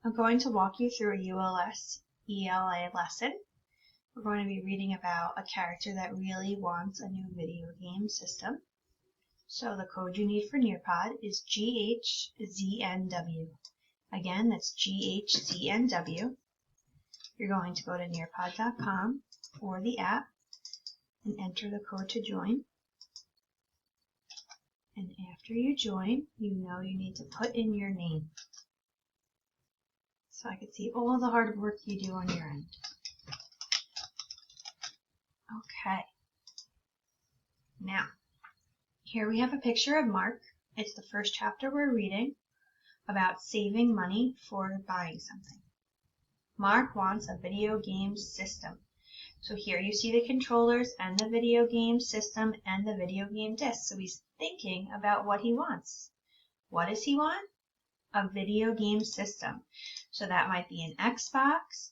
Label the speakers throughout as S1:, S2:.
S1: I'm going to walk you through a ULS ELA lesson. We're going to be reading about a character that really wants a new video game system. So the code you need for Nearpod is GHZNW. Again, that's GHZNW. You're going to go to nearpod.com or the app and enter the code to join. And after you join, you know you need to put in your name, so I can see all the hard work you do on your end. Okay. Now, here we have a picture of Mark. It's the first chapter we're reading about saving money for buying something. Mark wants a video game system. So here you see the controllers and the video game system and the video game disc. So he's thinking about what he wants. What does he want? A video game system. So that might be an Xbox.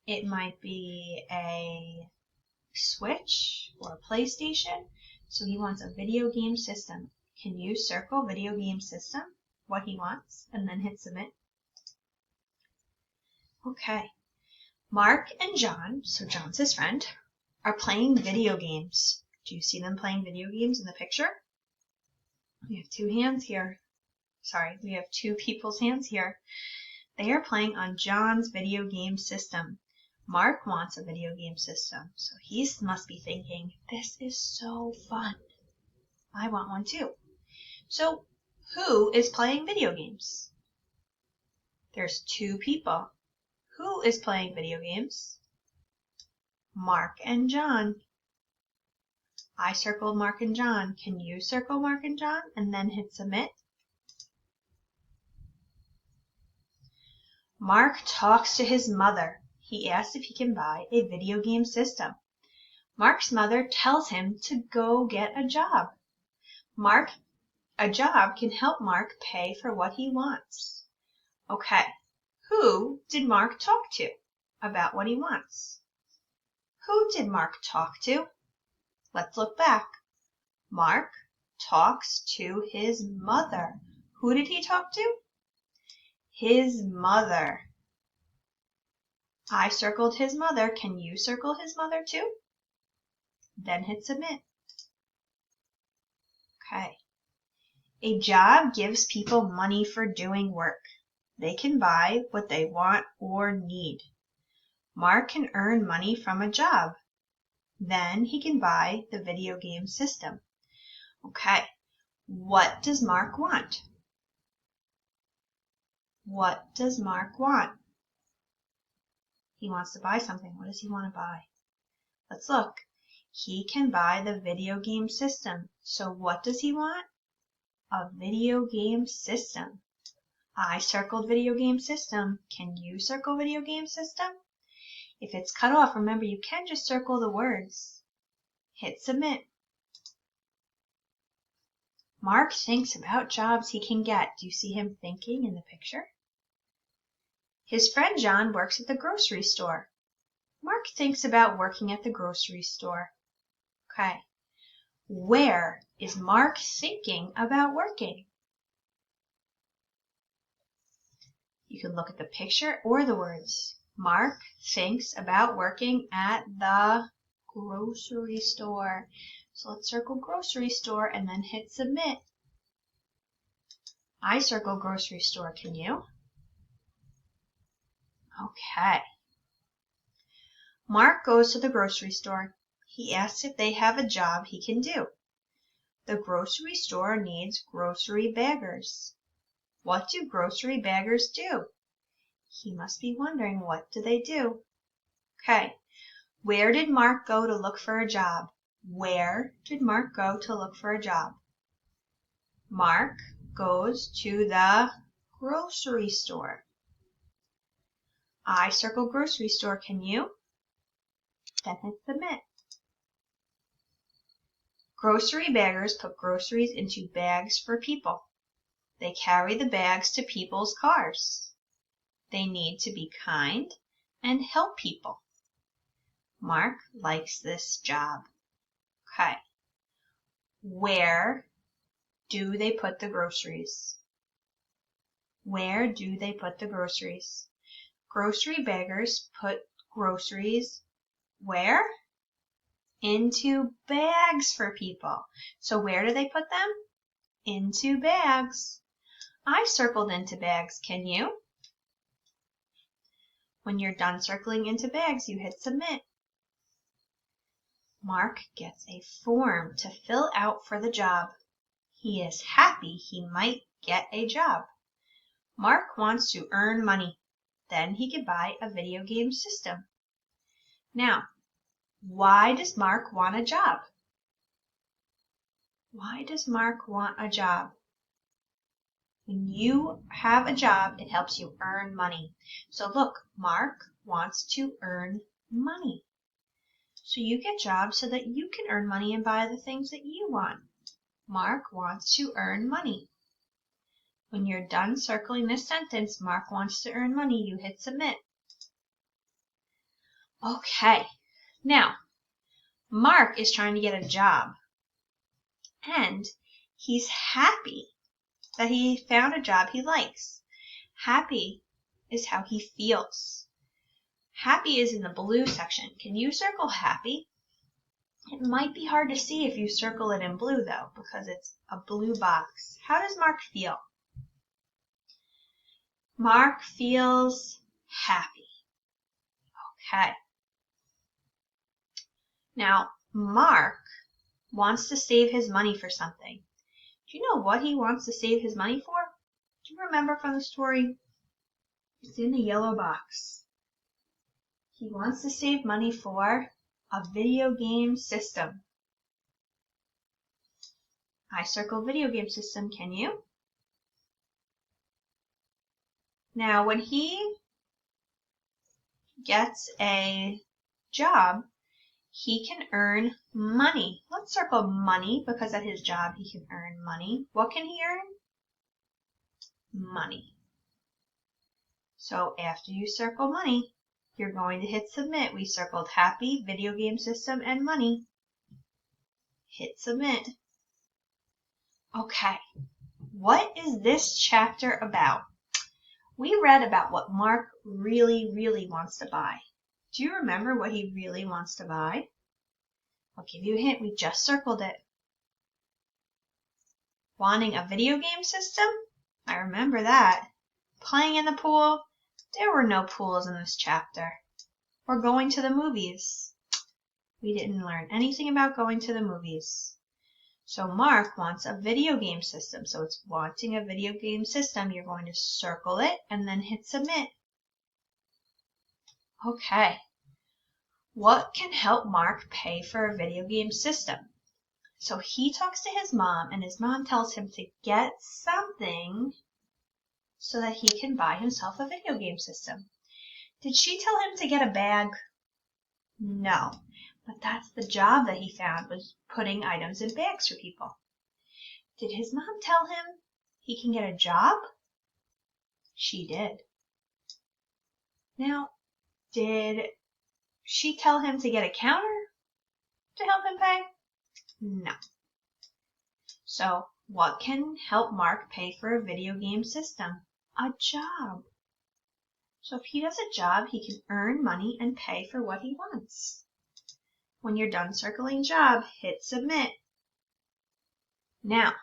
S1: It might be a Switch or a PlayStation. So he wants a video game system. Can you circle video game system, what he wants, and then hit submit? Okay. Mark and John, so John's his friend, are playing video games. Do you see them playing video games in the picture? We have two hands here. Sorry, we have two people's hands here. They are playing on John's video game system. Mark wants a video game system, so he must be thinking, this is so fun. I want one too. So, who is playing video games? There's two people. Who is playing video games? Mark and John. I circled Mark and John. Can you circle Mark and John and then hit submit? Mark talks to his mother. He asks if he can buy a video game system. Mark's mother tells him to go get a job. A job can help Mark pay for what he wants. Okay. Who did Mark talk to about what he wants? Who did Mark talk to? Let's look back. Mark talks to his mother. Who did he talk to? His mother. I circled his mother. Can you circle his mother too? Then hit submit. Okay. A job gives people money for doing work. They can buy what they want or need. Mark can earn money from a job. Then he can buy the video game system. Okay, what does Mark want? What does Mark want? He wants to buy something. What does he want to buy? Let's look. He can buy the video game system. So what does he want? A video game system. I circled video game system. Can you circle video game system? If it's cut off, remember you can just circle the words. Hit submit. Mark thinks about jobs he can get. Do you see him thinking in the picture? His friend John works at the grocery store. Mark thinks about working at the grocery store. Okay. Where is Mark thinking about working? You can look at the picture or the words. Mark thinks about working at the grocery store. So let's circle grocery store and then hit submit. I circle grocery store. Can you? Okay. Mark goes to the grocery store. He asks if they have a job he can do. The grocery store needs grocery baggers. What do grocery baggers do? He must be wondering, what do they do? Okay. Where did Mark go to look for a job? Where did Mark go to look for a job? Mark goes to the grocery store. I circle grocery store. Can you? Then hit submit. Grocery baggers put groceries into bags for people. They carry the bags to people's cars. They need to be kind and help people. Mark likes this job. Okay. Where do they put the groceries? Where do they put the groceries? Grocery baggers put groceries where? Into bags for people. So where do they put them? Into bags. I circled into bags. Can you? When you're done circling into bags, you hit submit. Mark gets a form to fill out for the job. He is happy he might get a job. Mark wants to earn money. Then he could buy a video game system. Now, why does Mark want a job? Why does Mark want a job? When you have a job, it helps you earn money. So look, Mark wants to earn money. So you get jobs so that you can earn money and buy the things that you want. Mark wants to earn money. When you're done circling this sentence, Mark wants to earn money, you hit submit. Okay, now, Mark is trying to get a job. And he's happy that he found a job he likes. Happy is how he feels. Happy is in the blue section. Can you circle happy? It might be hard to see if you circle it in blue though, because it's a blue box. How does Mark feel? Mark feels happy. Okay. Now, Mark wants to save his money for something. Do you know what he wants to save his money for? Do you remember from the story? It's in the yellow box. He wants to save money for a video game system. I circled video game system, can you? Now, when he gets a job, he can earn money. Let's circle money because at his job he can earn money. What can he earn? Money. So after you circle money, you're going to hit submit. We circled happy, video game system, and money. Hit submit. Okay, what is this chapter about? We read about what Mark really, really wants to buy. Do you remember what he really wants to buy? I'll give you a hint. We just circled it. Wanting a video game system? I remember that. Playing in the pool? There were no pools in this chapter. Or going to the movies. We didn't learn anything about going to the movies. So Mark wants a video game system. So it's wanting a video game system. You're going to circle it and then hit submit. Okay. What can help Mark pay for a video game system? So he talks to his mom and his mom tells him to get something so that he can buy himself a video game system. Did she tell him to get a bag? No. But that's the job that he found, was putting items in bags for people. Did his mom tell him he can get a job? She did. Now, did she tell him to get a counter to help him pay? No. So, what can help Mark pay for a video game system? A job. So if he does a job, he can earn money and pay for what he wants. When you're done circling job, hit submit. Now,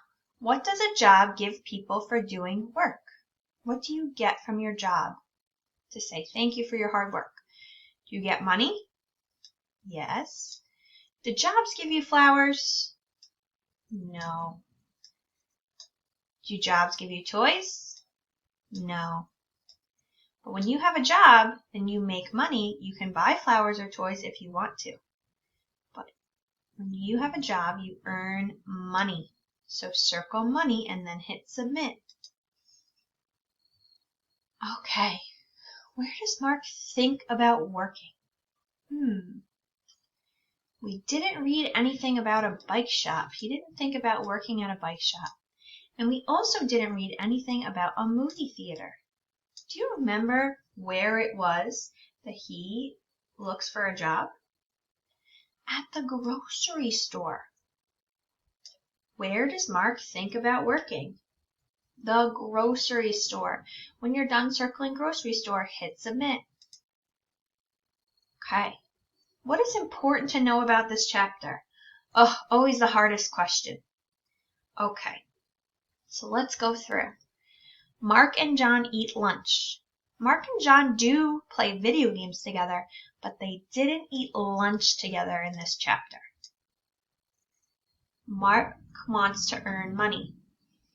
S1: what does a job give people for doing work? What do you get from your job? To say thank you for your hard work. Do you get money? Yes. Do jobs give you flowers? No. Do jobs give you toys? No. But when you have a job and you make money, you can buy flowers or toys if you want to. But when you have a job, you earn money. So circle money and then hit submit. Okay, where does Mark think about working? We didn't read anything about a bike shop. He didn't think about working at a bike shop. And we also didn't read anything about a movie theater. Do you remember where it was that he looks for a job? At the grocery store. Where does Mark think about working? The grocery store. When you're done circling grocery store, hit submit. Okay. What is important to know about this chapter? Oh, always the hardest question. Okay. So let's go through. Mark and John eat lunch. Mark and John do play video games together, but they didn't eat lunch together in this chapter. Mark wants to earn money.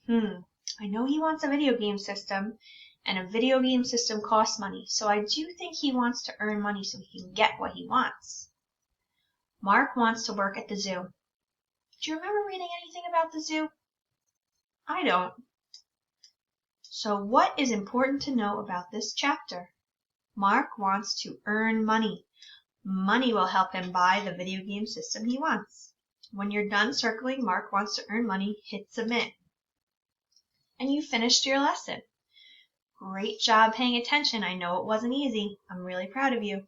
S1: I know he wants a video game system, and a video game system costs money, so I do think he wants to earn money so he can get what he wants. Mark wants to work at the zoo. Do you remember reading anything about the zoo? I don't. So what is important to know about this chapter? Mark wants to earn money. Money will help him buy the video game system he wants. When you're done circling Mark wants to earn money, hit submit. And you finished your lesson. Great job paying attention. I know it wasn't easy. I'm really proud of you.